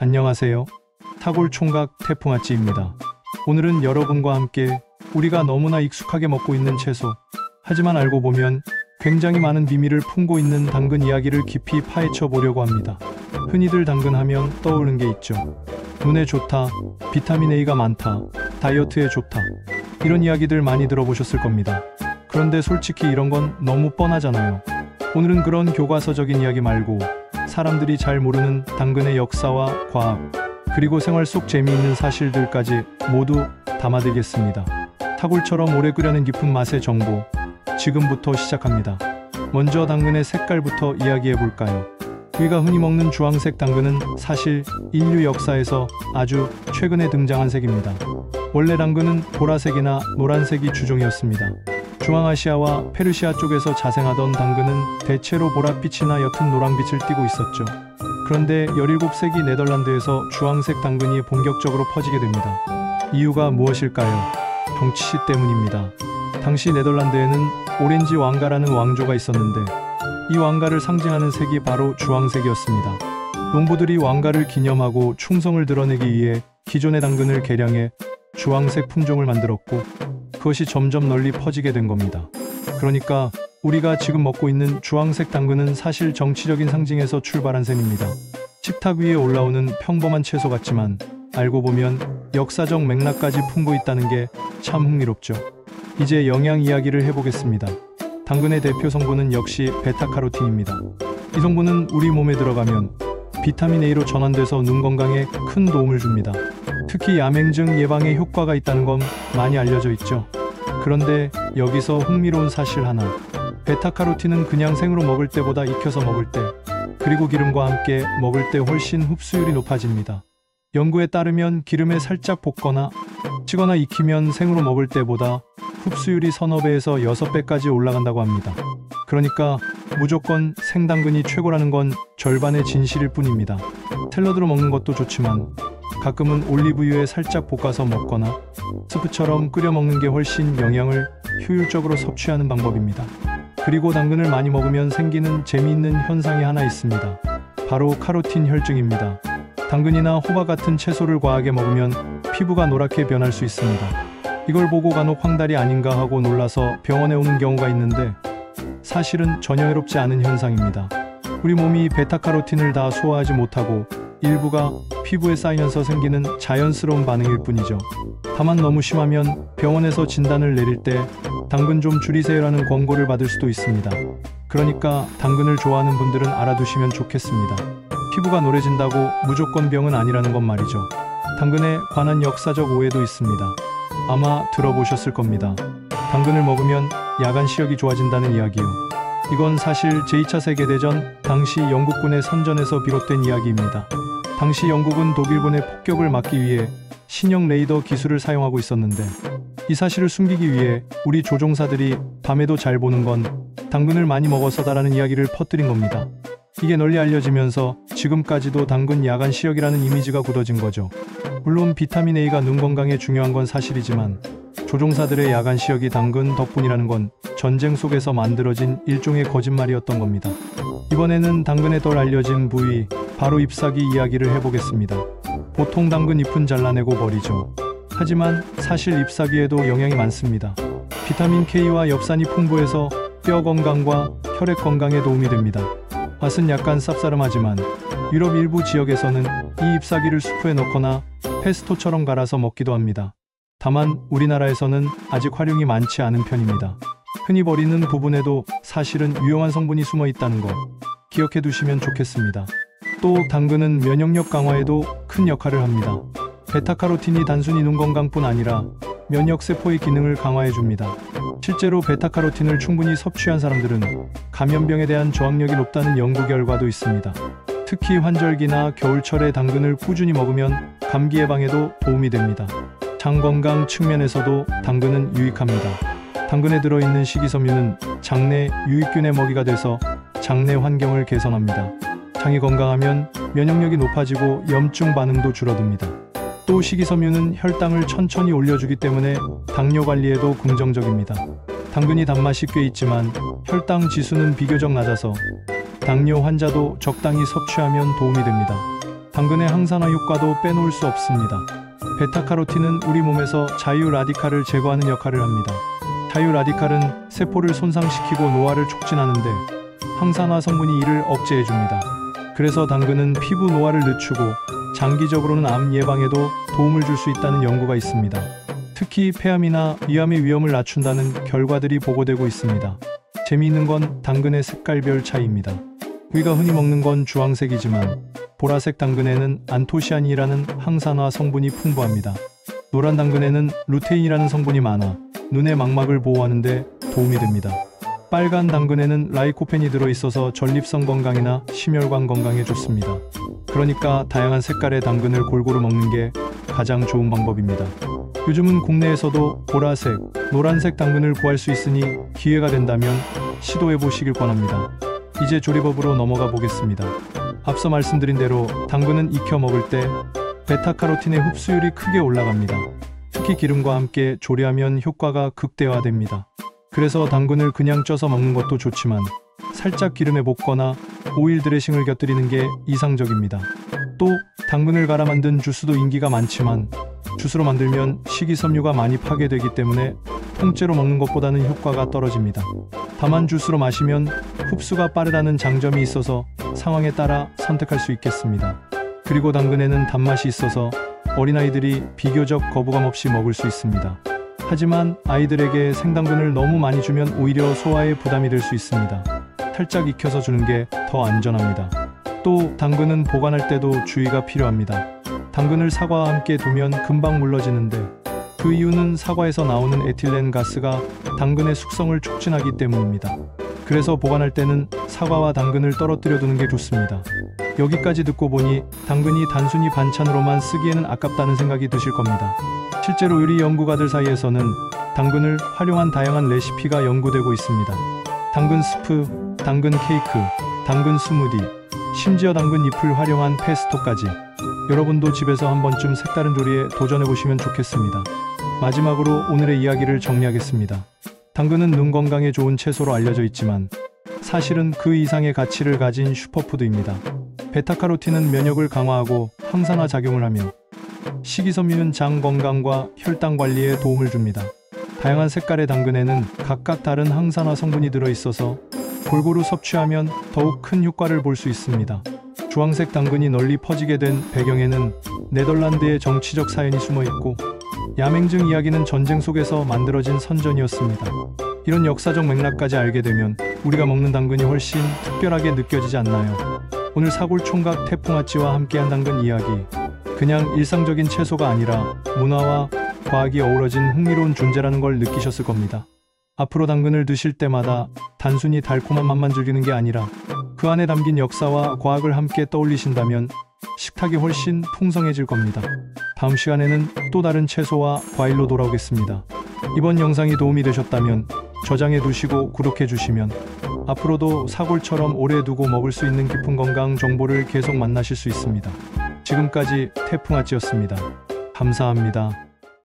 안녕하세요. 타골총각 태풍아찌입니다. 오늘은 여러분과 함께 우리가 너무나 익숙하게 먹고 있는 채소, 하지만 알고 보면 굉장히 많은 비밀을 품고 있는 당근 이야기를 깊이 파헤쳐 보려고 합니다. 흔히들 당근하면 떠오르는 게 있죠. 눈에 좋다, 비타민 A가 많다, 다이어트에 좋다, 이런 이야기들 많이 들어보셨을 겁니다. 그런데 솔직히 이런 건 너무 뻔하잖아요. 오늘은 그런 교과서적인 이야기 말고 사람들이 잘 모르는 당근의 역사와 과학, 그리고 생활 속 재미있는 사실들까지 모두 담아드리겠습니다. 타골처럼 오래 끓여낸 깊은 맛의 정보, 지금부터 시작합니다. 먼저 당근의 색깔부터 이야기해볼까요? 우리가 흔히 먹는 주황색 당근은 사실 인류 역사에서 아주 최근에 등장한 색입니다. 원래 당근은 보라색이나 노란색이 주종이었습니다. 중앙아시아와 페르시아 쪽에서 자생하던 당근은 대체로 보랏빛이나 옅은 노란빛을 띠고 있었죠. 그런데 17세기 네덜란드에서 주황색 당근이 본격적으로 퍼지게 됩니다. 이유가 무엇일까요? 정치 때문입니다. 당시 네덜란드에는 오렌지 왕가라는 왕조가 있었는데 이 왕가를 상징하는 색이 바로 주황색이었습니다. 농부들이 왕가를 기념하고 충성을 드러내기 위해 기존의 당근을 개량해 주황색 품종을 만들었고 그것이 점점 널리 퍼지게 된 겁니다. 그러니까 우리가 지금 먹고 있는 주황색 당근은 사실 정치적인 상징에서 출발한 셈입니다. 식탁 위에 올라오는 평범한 채소 같지만 알고 보면 역사적 맥락까지 품고 있다는 게 참 흥미롭죠. 이제 영양 이야기를 해보겠습니다. 당근의 대표 성분은 역시 베타카로틴입니다. 이 성분은 우리 몸에 들어가면 비타민 A로 전환돼서 눈 건강에 큰 도움을 줍니다. 특히 야맹증 예방에 효과가 있다는 건 많이 알려져 있죠. 그런데 여기서 흥미로운 사실 하나. 베타카로틴은 그냥 생으로 먹을 때보다 익혀서 먹을 때, 그리고 기름과 함께 먹을 때 훨씬 흡수율이 높아집니다. 연구에 따르면 기름에 살짝 볶거나 찌거나 익히면 생으로 먹을 때보다 흡수율이 서너 배에서 6배까지 올라간다고 합니다. 그러니까 무조건 생당근이 최고라는 건 절반의 진실일 뿐입니다. 샐러드로 먹는 것도 좋지만 가끔은 올리브유에 살짝 볶아서 먹거나 스프처럼 끓여 먹는 게 훨씬 영양을 효율적으로 섭취하는 방법입니다. 그리고 당근을 많이 먹으면 생기는 재미있는 현상이 하나 있습니다. 바로 카로틴 혈증입니다. 당근이나 호박 같은 채소를 과하게 먹으면 피부가 노랗게 변할 수 있습니다. 이걸 보고 간혹 황달이 아닌가 하고 놀라서 병원에 오는 경우가 있는데 사실은 전혀 해롭지 않은 현상입니다. 우리 몸이 베타카로틴을 다 소화하지 못하고 일부가 피부에 쌓이면서 생기는 자연스러운 반응일 뿐이죠. 다만 너무 심하면 병원에서 진단을 내릴 때 당근 좀 줄이세요라는 권고를 받을 수도 있습니다. 그러니까 당근을 좋아하는 분들은 알아두시면 좋겠습니다. 피부가 노래진다고 무조건 병은 아니라는 건 말이죠. 당근에 관한 역사적 오해도 있습니다. 아마 들어보셨을 겁니다. 당근을 먹으면 야간 시력이 좋아진다는 이야기요. 이건 사실 제2차 세계대전 당시 영국군의 선전에서 비롯된 이야기입니다. 당시 영국은 독일군의 폭격을 막기 위해 신형 레이더 기술을 사용하고 있었는데 이 사실을 숨기기 위해 우리 조종사들이 밤에도 잘 보는 건 당근을 많이 먹어서다라는 이야기를 퍼뜨린 겁니다. 이게 널리 알려지면서 지금까지도 당근 야간 시력이라는 이미지가 굳어진 거죠. 물론 비타민 A가 눈 건강에 중요한 건 사실이지만 조종사들의 야간 시력이 당근 덕분이라는 건 전쟁 속에서 만들어진 일종의 거짓말이었던 겁니다. 이번에는 당근의 덜 알려진 부위, 바로 잎사귀 이야기를 해보겠습니다. 보통 당근 잎은 잘라내고 버리죠. 하지만 사실 잎사귀에도 영양이 많습니다. 비타민 K와 엽산이 풍부해서 뼈 건강과 혈액 건강에 도움이 됩니다. 맛은 약간 쌉싸름하지만 유럽 일부 지역에서는 이 잎사귀를 수프에 넣거나 페스토처럼 갈아서 먹기도 합니다. 다만 우리나라에서는 아직 활용이 많지 않은 편입니다. 흔히 버리는 부분에도 사실은 유용한 성분이 숨어 있다는 거 기억해 두시면 좋겠습니다. 또 당근은 면역력 강화에도 큰 역할을 합니다. 베타카로틴이 단순히 눈 건강뿐 아니라 면역세포의 기능을 강화해 줍니다. 실제로 베타카로틴을 충분히 섭취한 사람들은 감염병에 대한 저항력이 높다는 연구 결과도 있습니다. 특히 환절기나 겨울철에 당근을 꾸준히 먹으면 감기 예방에도 도움이 됩니다. 장 건강 측면에서도 당근은 유익합니다. 당근에 들어있는 식이섬유는 장내 유익균의 먹이가 돼서 장내 환경을 개선합니다. 장이 건강하면 면역력이 높아지고 염증 반응도 줄어듭니다. 또 식이섬유는 혈당을 천천히 올려주기 때문에 당뇨 관리에도 긍정적입니다. 당근이 단맛이 꽤 있지만 혈당 지수는 비교적 낮아서 당뇨 환자도 적당히 섭취하면 도움이 됩니다. 당근의 항산화 효과도 빼놓을 수 없습니다. 베타카로틴은 우리 몸에서 자유 라디칼을 제거하는 역할을 합니다. 자유 라디칼은 세포를 손상시키고 노화를 촉진하는데 항산화 성분이 이를 억제해줍니다. 그래서 당근은 피부 노화를 늦추고 장기적으로는 암 예방에도 도움을 줄 수 있다는 연구가 있습니다. 특히 폐암이나 위암의 위험을 낮춘다는 결과들이 보고되고 있습니다. 재미있는 건 당근의 색깔별 차이입니다. 우리가 흔히 먹는 건 주황색이지만 보라색 당근에는 안토시아닌이라는 항산화 성분이 풍부합니다. 노란 당근에는 루테인이라는 성분이 많아 눈의 망막을 보호하는 데 도움이 됩니다. 빨간 당근에는 라이코펜이 들어있어서 전립선 건강이나 심혈관 건강에 좋습니다. 그러니까 다양한 색깔의 당근을 골고루 먹는 게 가장 좋은 방법입니다. 요즘은 국내에서도 보라색, 노란색 당근을 구할 수 있으니 기회가 된다면 시도해 보시길 권합니다. 이제 조리법으로 넘어가 보겠습니다. 앞서 말씀드린 대로 당근은 익혀 먹을 때 베타카로틴의 흡수율이 크게 올라갑니다. 특히 기름과 함께 조리하면 효과가 극대화됩니다. 그래서 당근을 그냥 쪄서 먹는 것도 좋지만 살짝 기름에 볶거나 오일 드레싱을 곁들이는 게 이상적입니다. 또 당근을 갈아 만든 주스도 인기가 많지만 주스로 만들면 식이섬유가 많이 파괴되기 때문에 통째로 먹는 것보다는 효과가 떨어집니다. 다만 주스로 마시면 흡수가 빠르다는 장점이 있어서 상황에 따라 선택할 수 있겠습니다. 그리고 당근에는 단맛이 있어서 어린아이들이 비교적 거부감 없이 먹을 수 있습니다. 하지만 아이들에게 생당근을 너무 많이 주면 오히려 소화에 부담이 될 수 있습니다. 살짝 익혀서 주는 게 더 안전합니다. 또 당근은 보관할 때도 주의가 필요합니다. 당근을 사과와 함께 두면 금방 물러지는데 그 이유는 사과에서 나오는 에틸렌 가스가 당근의 숙성을 촉진하기 때문입니다. 그래서 보관할 때는 사과와 당근을 떨어뜨려 두는 게 좋습니다. 여기까지 듣고 보니 당근이 단순히 반찬으로만 쓰기에는 아깝다는 생각이 드실 겁니다. 실제로 요리 연구가들 사이에서는 당근을 활용한 다양한 레시피가 연구되고 있습니다. 당근 스프, 당근 케이크, 당근 스무디, 심지어 당근 잎을 활용한 페스토까지. 여러분도 집에서 한 번쯤 색다른 조리에 도전해보시면 좋겠습니다. 마지막으로 오늘의 이야기를 정리하겠습니다. 당근은 눈 건강에 좋은 채소로 알려져 있지만 사실은 그 이상의 가치를 가진 슈퍼푸드입니다. 베타카로틴은 면역을 강화하고 항산화 작용을 하며 식이섬유는 장 건강과 혈당 관리에 도움을 줍니다. 다양한 색깔의 당근에는 각각 다른 항산화 성분이 들어있어서 골고루 섭취하면 더욱 큰 효과를 볼 수 있습니다. 주황색 당근이 널리 퍼지게 된 배경에는 네덜란드의 정치적 사연이 숨어있고 야맹증 이야기는 전쟁 속에서 만들어진 선전이었습니다. 이런 역사적 맥락까지 알게 되면 우리가 먹는 당근이 훨씬 특별하게 느껴지지 않나요? 오늘 사골총각 태풍아찌와 함께한 당근 이야기, 그냥 일상적인 채소가 아니라 문화와 과학이 어우러진 흥미로운 존재라는 걸 느끼셨을 겁니다. 앞으로 당근을 드실 때마다 단순히 달콤한 맛만 즐기는 게 아니라 그 안에 담긴 역사와 과학을 함께 떠올리신다면 식탁이 훨씬 풍성해질 겁니다. 다음 시간에는 또 다른 채소와 과일로 돌아오겠습니다. 이번 영상이 도움이 되셨다면 저장해 두시고 구독해 주시면 앞으로도 사골처럼 오래 두고 먹을 수 있는 깊은 건강 정보를 계속 만나실 수 있습니다. 지금까지 태풍아찌였습니다. 감사합니다.